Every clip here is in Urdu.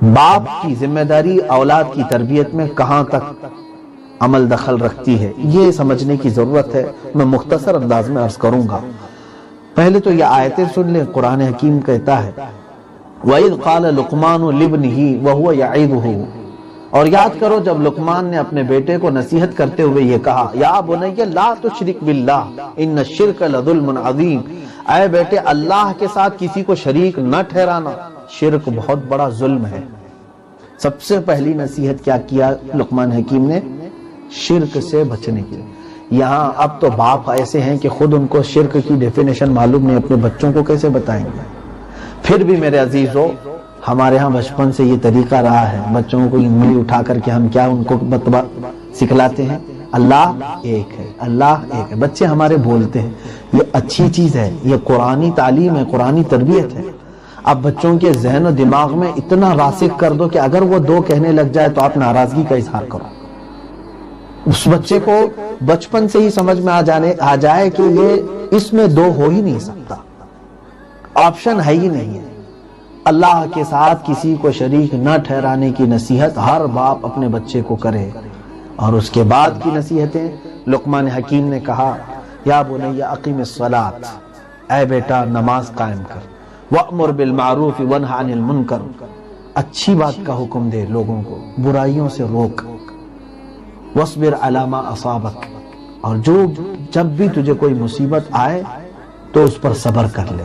باپ کی ذمہ داری اولاد کی تربیت میں کہاں تک عمل دخل رکھتی ہے، یہ سمجھنے کی ضرورت ہے۔ میں مختصر انداز میں عرض کروں گا۔ پہلے تو یہ آیتیں سن لیں۔ قرآن حکیم کہتا ہے وَإِذْ قَالَ لُقْمَانُ لِابْنِهِ وَهُوَ يَعِظُهُ، اور یاد کرو جب لقمان نے اپنے بیٹے کو نصیحت کرتے ہوئے یہ کہا یا بنی لا تشرک باللہ ان الشرک لظلم عظیم، اے بیٹے اللہ کے ساتھ کسی کو شریک نہ ٹھہرانا، شرک بہت بڑا ظلم ہے۔ سب سے پہلی نصیحت کیا کیا لقمان حکیم نے؟ شرک سے بچنے کی۔ یہاں اب تو باپ ایسے ہیں کہ خود ان کو شرک کی ڈیفینیشن معلوم نہیں، اپنے بچوں کو کیسے بتائیں گے؟ پھر بھی میرے عزیزو، ہمارے ہاں بچپن سے یہ طریقہ رہا ہے، بچوں کو انگلی اٹھا کر کے ہم کیا ان کو سکھلاتے ہیں؟ اللہ ایک ہے، اللہ ایک ہے۔ بچے ہمارے بولتے ہیں، یہ اچھی چیز ہے، یہ قرآنی تعلیم ہے، قرآنی تربیت ہے۔ اب بچوں کے ذہن و دماغ میں اتنا راسخ کر دو کہ اگر وہ دو کہنے لگ جائے تو آپ ناراضگی کا اظہار کرو۔ اس بچے کو بچپن سے ہی سمجھ میں آ جائے کہ یہ اس میں دو ہو ہی نہیں سکتا، آپشن ہے ہی نہیں ہے۔ اللہ کے ساتھ کسی کو شریک نہ ٹھہرانے کی نصیحت ہر باپ اپنے بچے کو کرے۔ اور اس کے بعد کی نصیحتیں لقمان حکیم نے کہا یا بنی اقیم الصلاۃ، اے بیٹا نماز قائم کر، وَأْمُرْ بِالْمَعْرُوفِ وَانْهَ عَنِ الْمُنْكَرِ، اچھی بات کا حکم دے لوگوں کو، برائیوں سے روک، وَاصْبِرْ عَلَى مَا أَصَابَكَ، اور جب بھی تجھے کوئی مصیبت آئے تو اس پر صبر کر لے۔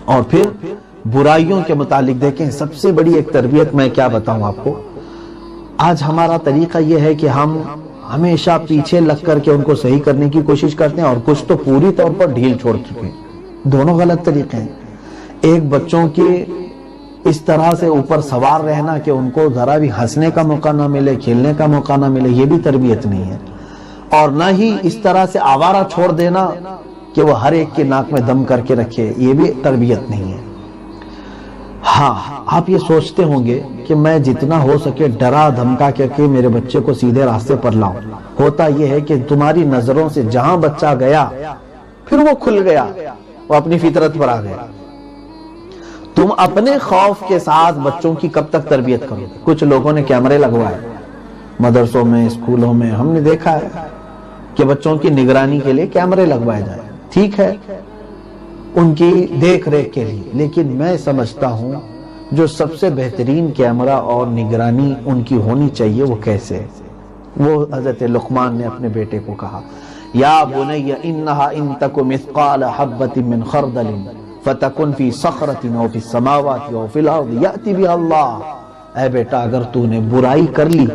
اور پھر برائیوں کے متعلق دیکھیں، سب سے بڑی ایک تربیت میں کیا بتاؤں آپ کو، آج ہمارا طریقہ یہ ہے کہ ہم ہمیشہ پیچھے لگ کر کے ان کو صحیح کرنے کی کوشش کرتے ہیں، اور کچھ تو پوری طور پر ڈھیل چھوڑ چکے ہیں۔ دونوں غلط طریقے ہیں۔ ایک بچوں کی اس طرح سے اوپر سوار رہنا کہ ان کو ذرا بھی ہنسنے کا موقع نہ ملے، کھیلنے کا موقع نہ ملے، یہ بھی تربیت نہیں ہے۔ اور نہ ہی اس طرح سے آوارہ چھوڑ دینا کہ وہ ہر ایک کے ناک میں دم کر کے رکھے، یہ بھی تربیت نہیں ہے۔ ہاں، آپ یہ سوچتے ہوں گے کہ میں جتنا ہو سکے ڈرا دھمکا کے میرے بچے کو سیدھے راستے پر لاؤں۔ ہوتا یہ ہے کہ تمہاری نظروں سے جہاں بچہ گیا پھر وہ کھل گیا، وہ اپنی فطرت پر آ گیا۔ تم اپنے خوف کے ساتھ بچوں کی کب تک تربیت کرو؟ کچھ لوگوں نے کیمرے لگوائے مدرسوں میں، اسکولوں میں، ہم نے دیکھا ہے کہ بچوں کی نگرانی کے لیے کیمرے لگوائے جائیں، ٹھیک ہے، ان کی دیکھ ریکھ کے لیے، لیکن میں سمجھتا ہوں جو سب سے بہترین کیمرہ اور نگرانی ان کی ہونی چاہیے وہ کیسے؟ وہ حضرت لقمان نے اپنے بیٹے کو کہا یا بنی انہا ان تک مثقال حبۃ من خردل فتکن فی صخرۃ او فی السماوات او فی الارض یأتی بها اللہ، اے بیٹا اگر تو نے برائی کر لی،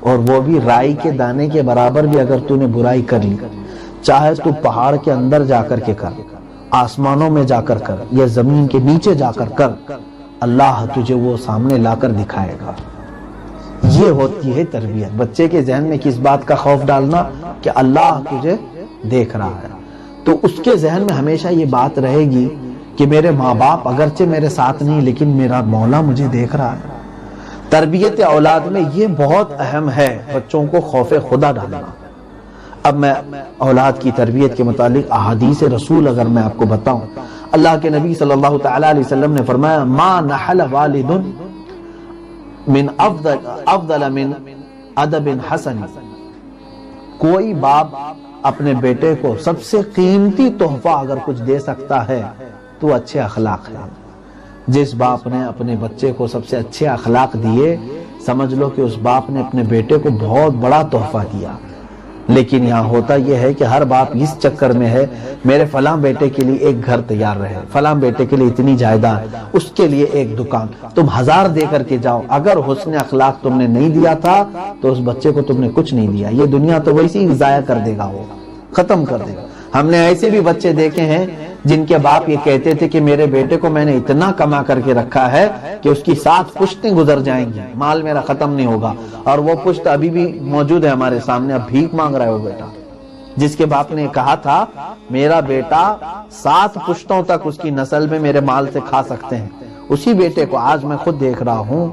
اور وہ بھی رائی کے دانے کے برابر بھی اگر تو نے برائی کر لی، چاہے تو پہاڑ کے اندر جا کر کے کر، آسمانوں میں جا کر کر، یا زمین کے نیچے جا کر کر، اللہ تجھے وہ سامنے لا کر دکھائے گا۔ یہ ہوتی ہے تربیت، بچے کے ذہن میں کس بات کا خوف ڈالنا کہ اللہ تجھے دیکھ رہا ہے، تو اس کے ذہن میں ہمیشہ یہ بات رہے گی کہ میرے ماں باپ اگرچہ میرے ساتھ نہیں لیکن میرا مولا مجھے دیکھ رہا ہے۔ تربیت اولاد میں یہ بہت اہم ہے، بچوں کو خوف خدا ڈالنا۔ اب میں اولاد کی تربیت کے متعلق احادیث رسول اگر میں آپ کو بتاؤں، اللہ کے نبی صلی اللہ تعالی علیہ وسلم نے فرمایا ما نحل والد من افضل من ادب حسن، کوئی باپ اپنے بیٹے کو سب سے قیمتی تحفہ اگر کچھ دے سکتا ہے تو اچھے اخلاق ہے۔ جس باپ نے اپنے بچے کو سب سے اچھے اخلاق دیے، سمجھ لو کہ اس باپ نے اپنے بیٹے کو بہت بڑا تحفہ دیا۔ لیکن یہاں ہوتا یہ ہے کہ ہر باپ اس چکر میں ہے میرے فلاں بیٹے کے لیے ایک گھر تیار رہے، فلاں بیٹے کے لیے اتنی جائیداد، اس کے لیے ایک دکان، تم 1000 دے کر کے جاؤ، اگر حسن اخلاق تم نے نہیں دیا تھا تو اس بچے کو تم نے کچھ نہیں دیا، یہ دنیا تو ویسے ہی ضائع کر دے گا، وہ ختم کر دے گا۔ ہم نے ایسے بھی بچے دیکھے ہیں جن کے باپ یہ کہتے تھے کہ میرے بیٹے کو میں نے اتنا کما کر کے رکھا ہے کہ اس کی 7 پشتیں گزر جائیں گی، مال میرا ختم نہیں ہوگا، اور وہ پشت ابھی بھی موجود ہے ہمارے سامنے، اب بھیک مانگ رہا ہے وہ بیٹا، جس کے باپ نے کہا تھا میرا بیٹا 7 پشتوں تک اس کی نسل میں میرے مال سے کھا سکتے ہیں، اسی بیٹے کو آج میں خود دیکھ رہا ہوں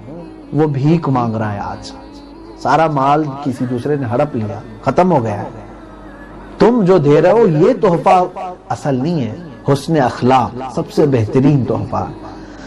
وہ بھیک مانگ رہا ہے، آج سارا مال کسی دوسرے نے ہڑپ لیا، ختم ہو گیا ہے۔ تم جو دے رہے ہو یہ تحفہ اصل نہیں ہے، حسن اخلاق سب سے بہترین تحفہ ہے۔